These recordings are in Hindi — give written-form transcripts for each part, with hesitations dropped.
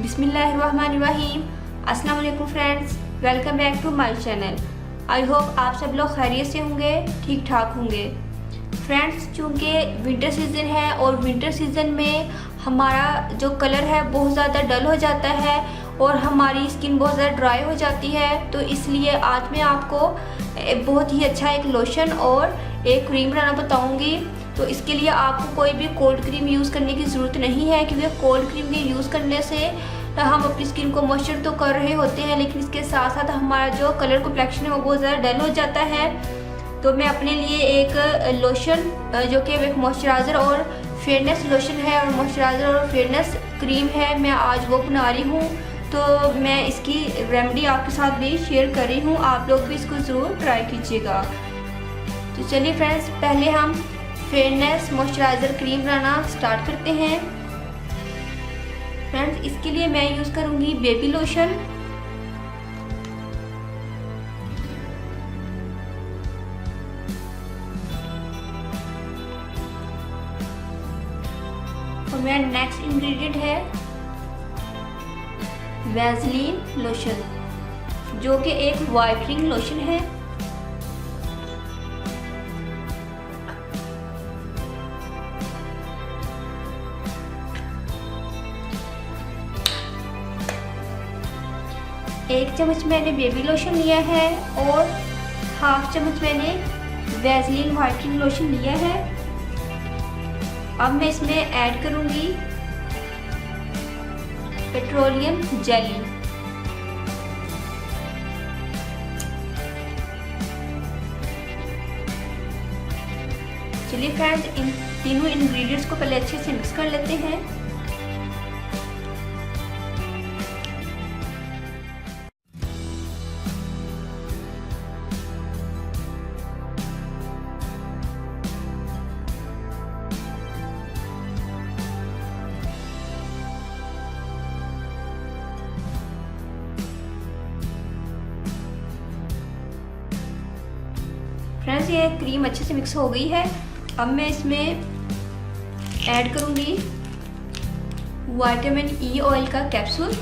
बिस्मिल्लाहिर्रहमानिर्रहीम। अस्सलाम वालेकुम friends, welcome back to my channel. I hope आप सब लोग खैरियत से होंगे, ठीक ठाक होंगे। फ्रेंड्स, चूँकि विंटर सीज़न है और विंटर सीज़न में हमारा जो कलर है बहुत ज़्यादा डल हो जाता है और हमारी स्किन बहुत ज़्यादा ड्राई हो जाती है, तो इसलिए आज मैं आपको बहुत ही अच्छा एक लोशन और एक क्रीम बनाना बताऊंगी। तो इसके लिए आपको कोई भी कोल्ड क्रीम यूज़ करने की ज़रूरत नहीं है, क्योंकि कोल्ड क्रीम के यूज़ करने से हम अपनी स्किन को मॉइस्चर तो कर रहे होते हैं, लेकिन इसके साथ साथ हमारा जो कलर कॉम्प्लेक्शन है वो बहुत ज़्यादा डल हो जाता है। तो मैं अपने लिए एक लोशन जो कि एक मॉइस्चराइज़र और फेयरनेस लोशन है और मॉइस्चराइज़र और फेयरनेस क्रीम है, मैं आज वो बना रही हूँ। तो मैं इसकी रेमेडी आपके साथ भी शेयर कर रही हूँ, आप लोग भी इसको ज़रूर ट्राई कीजिएगा। तो चलिए फ्रेंड्स, पहले हम फेयरनेस मॉइस्चराइज़र क्रीम बनाना स्टार्ट करते हैं। फ्रेंड्स, इसके लिए मैं यूज़ करूँगी बेबी लोशन। और मेरा नेक्स्ट इंग्रेडिएंट है वैसलीन लोशन, जो कि एक वाइटनिंग लोशन है। एक चम्मच मैंने बेबी लोशन लिया है और हाफ चम्मच मैंने वैसलीन वाइटनिंग लोशन लिया है। अब मैं इसमें ऐड करूंगी पेट्रोलियम जेली। चलिए फ्रेंड्स, इन तीनों इंग्रेडिएंट्स को पहले अच्छे से मिक्स कर लेते हैं। फ्रेंड्स, ये क्रीम अच्छे से मिक्स हो गई है। अब मैं इसमें ऐड करूंगी विटामिन ई ऑयल का कैप्सूल।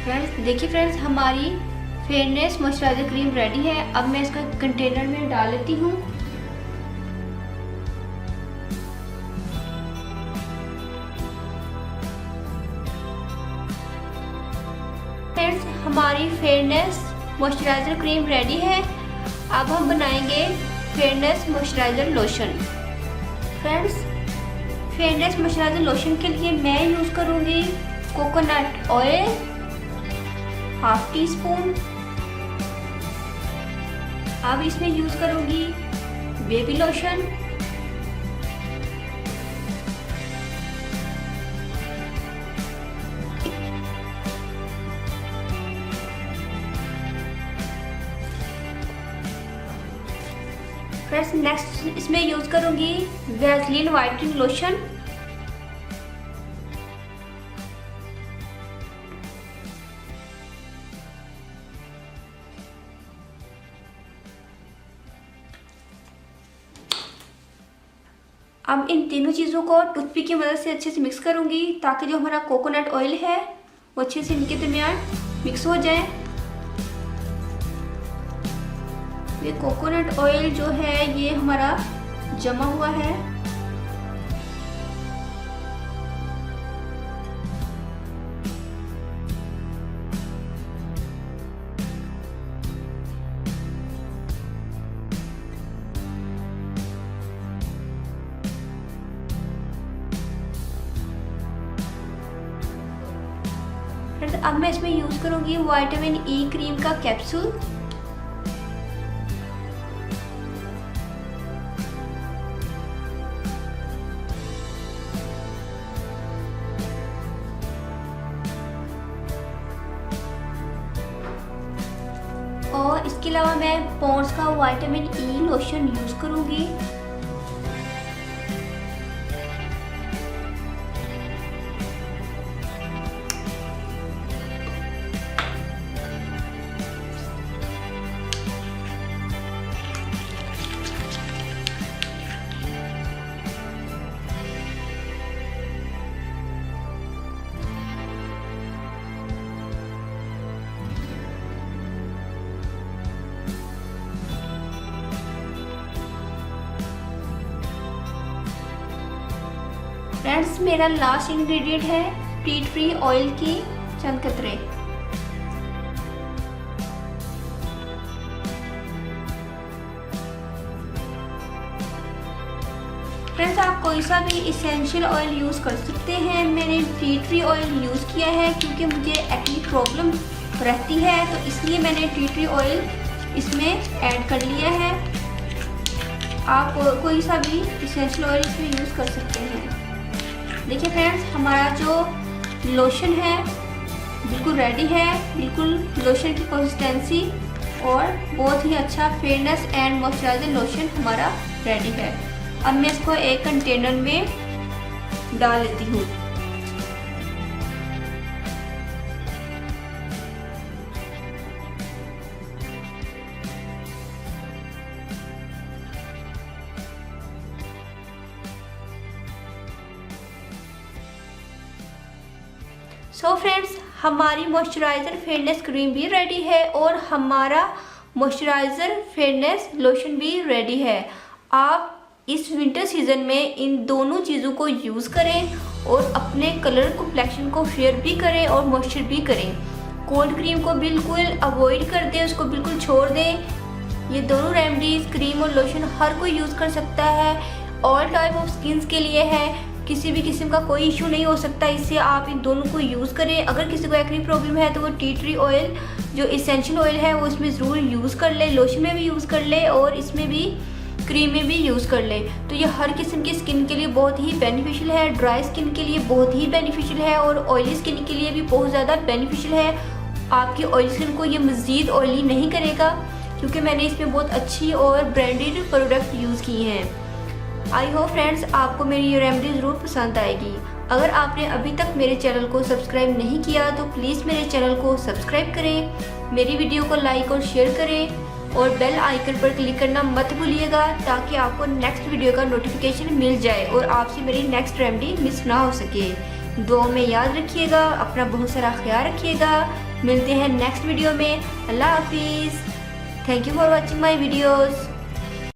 फ्रेंड्स, देखिए फ्रेंड्स, हमारी फेयरनेस मॉइस्चराइजर क्रीम रेडी है। अब मैं इसको कंटेनर में डाल लेती हूँ। फ्रेंड्स, हमारी फेयरनेस मॉइस्चराइजर क्रीम रेडी है। अब हम बनाएंगे fairness moisturiser lotion. Friends, fairness moisturiser lotion के लिए मैं यूज़ करूँगी coconut oil half tea spoon. अब इसमें यूज करूंगी बेबी लोशन, फ्रेंड्स नेक्स्ट इसमें यूज करूंगी वैसलीन वाइटनिंग लोशन। अब इन तीनों चीज़ों को टूथपिक की मदद से अच्छे से मिक्स करूंगी, ताकि जो हमारा कोकोनट ऑयल है वो अच्छे से इनके दरमियान मिक्स हो जाए। ये कोकोनट ऑयल जो है ये हमारा जमा हुआ है। अब मैं इसमें यूज़ करूँगी विटामिन ई क्रीम का कैप्सूल। और इसके अलावा मैं पॉन्ड्स का विटामिन ई लोशन यूज़ करूँगी। फ्रेंड्स, मेरा लास्ट इंग्रेडिएंट है टी ट्री ऑयल की चंद कतरे। फ्रेंड्स, आप कोई सा भी इसेंशियल ऑयल यूज़ कर सकते हैं। मैंने टी ट्री ऑयल यूज़ किया है क्योंकि मुझे एक्ने प्रॉब्लम रहती है, तो इसलिए मैंने टी ट्री ऑयल इसमें ऐड कर लिया है। आप कोई सा भी इसेंशियल ऑयल इसमें यूज़ कर सकते हैं। देखिए फ्रेंड्स, हमारा जो लोशन है बिल्कुल रेडी है, बिल्कुल लोशन की कंसिस्टेंसी और बहुत ही अच्छा फेयरनेस एंड मॉइस्चराइजर लोशन हमारा रेडी है। अब मैं इसको एक कंटेनर में डाल लेती हूँ। सो फ्रेंड्स, हमारी मॉइस्चराइज़र फेयरनेस क्रीम भी रेडी है और हमारा मॉइस्चराइज़र फेयरनेस लोशन भी रेडी है। आप इस विंटर सीज़न में इन दोनों चीज़ों को यूज़ करें और अपने कलर कॉम्प्लेक्शन को फेयर भी करें और मॉइस्चर भी करें। कोल्ड क्रीम को बिल्कुल अवॉइड कर दें, उसको बिल्कुल छोड़ दें। ये दोनों रेमेडीज़ क्रीम और लोशन हर कोई यूज़ कर सकता है। ऑल टाइप ऑफ स्किन्स के लिए है, किसी भी किस्म का कोई इशू नहीं हो सकता इससे। आप इन दोनों को यूज़ करें। अगर किसी को एक्ने प्रॉब्लम है तो वो टी ट्री ऑयल जो इसेंशियल ऑयल है वो इसमें ज़रूर यूज़ कर ले, लोशन में भी यूज़ कर ले और इसमें भी क्रीम में भी यूज़ कर ले। तो ये हर किस्म की स्किन के लिए बहुत ही बेनिफिशियल है। ड्राई स्किन के लिए बहुत ही बेनिफिशियल है और ऑयली स्किन के लिए भी बहुत ज़्यादा बेनिफिशियल है। आपकी ऑयली स्किन को ये मज़ीद ऑयली नहीं करेगा क्योंकि मैंने इसमें बहुत अच्छी और ब्रांडेड प्रोडक्ट यूज़ किए हैं। आई होप फ्रेंड्स आपको मेरी ये रेमेडी ज़रूर पसंद आएगी। अगर आपने अभी तक मेरे चैनल को सब्सक्राइब नहीं किया तो प्लीज़ मेरे चैनल को सब्सक्राइब करें, मेरी वीडियो को लाइक और शेयर करें और बेल आइकन पर क्लिक करना मत भूलिएगा ताकि आपको नेक्स्ट वीडियो का नोटिफिकेशन मिल जाए और आपसे मेरी नेक्स्ट रेमेडी मिस ना हो सके। दुआ में याद रखिएगा, अपना बहुत सारा ख्याल रखिएगा। मिलते हैं नेक्स्ट वीडियो में। अल्लाह हाफिज़। Thank you for watching my videos.